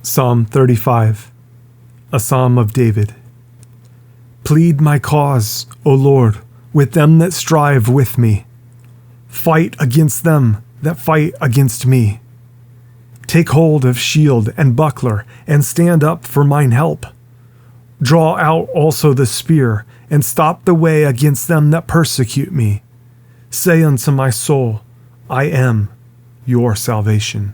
Psalm 35, a psalm of David. Plead my cause, O Lord, with them that strive with me. Fight against them that fight against me. Take hold of shield and buckler, and stand up for mine help. Draw out also the spear, and stop the way against them that persecute me. Say unto my soul, I am your salvation.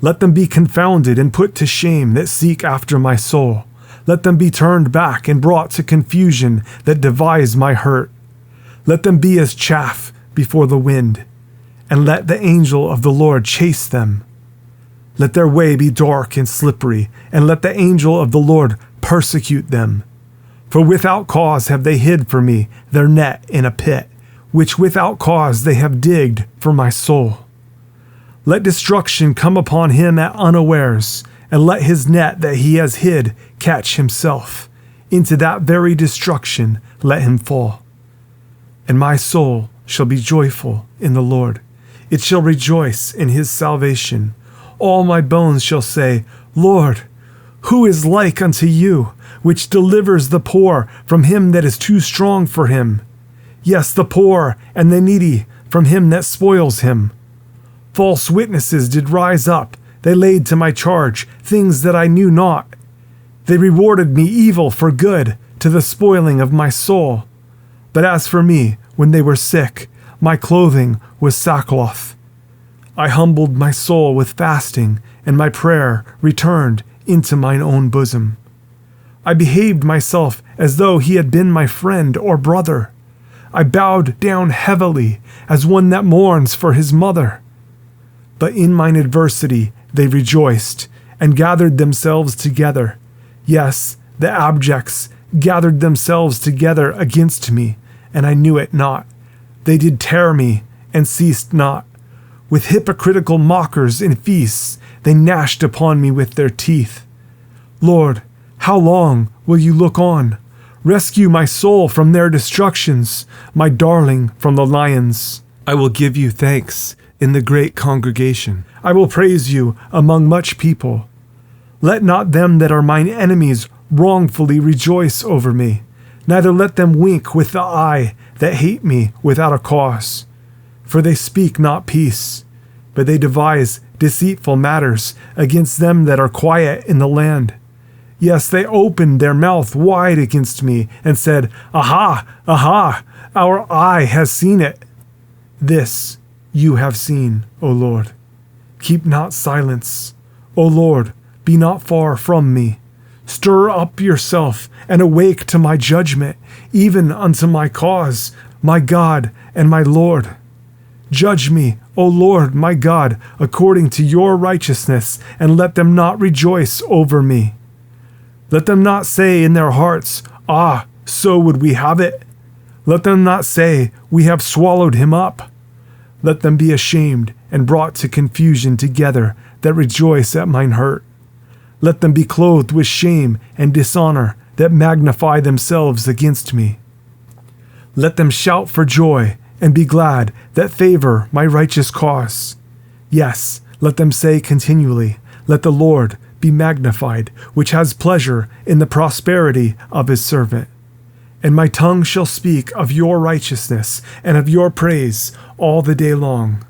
Let them be confounded and put to shame that seek after my soul. Let them be turned back and brought to confusion that devise my hurt. Let them be as chaff before the wind, and let the angel of the Lord chase them. Let their way be dark and slippery, and let the angel of the Lord persecute them. For without cause have they hid for me their net in a pit, which without cause they have digged for my soul. Let destruction come upon him at unawares, and let his net that he has hid catch himself. Into that very destruction let him fall. And my soul shall be joyful in the Lord. It shall rejoice in his salvation. All my bones shall say, Lord, who is like unto you, which delivers the poor from him that is too strong for him? Yes, the poor and the needy from him that spoils him. False witnesses did rise up. They laid to my charge things that I knew not. They rewarded me evil for good, to the spoiling of my soul. But as for me, when they were sick, my clothing was sackcloth. I humbled my soul with fasting, and my prayer returned into mine own bosom. I behaved myself as though he had been my friend or brother. I bowed down heavily, as one that mourns for his mother. But in mine adversity they rejoiced, and gathered themselves together. Yes, the abjects gathered themselves together against me, and I knew it not. They did tear me, and ceased not. With hypocritical mockers in feasts they gnashed upon me with their teeth. Lord, how long will you look on? Rescue my soul from their destructions, my darling from the lions. I will give you thanks in the great congregation. I will praise you among much people. Let not them that are mine enemies wrongfully rejoice over me, neither let them wink with the eye that hate me without a cause. For they speak not peace, but they devise deceitful matters against them that are quiet in the land. Yes, they opened their mouth wide against me, and said, Aha, aha, our eye has seen it. This you have seen, O Lord. Keep not silence. O Lord, be not far from me. Stir up yourself, and awake to my judgment, even unto my cause, my God and my Lord. Judge me, O Lord, my God, according to your righteousness, and let them not rejoice over me. Let them not say in their hearts, Ah, so would we have it. Let them not say, We have swallowed him up. Let them be ashamed and brought to confusion together that rejoice at mine hurt. Let them be clothed with shame and dishonor that magnify themselves against me. Let them shout for joy and be glad that favor my righteous cause. Yes, let them say continually, Let the Lord be magnified, which has pleasure in the prosperity of his servant. And my tongue shall speak of your righteousness and of your praise all the day long.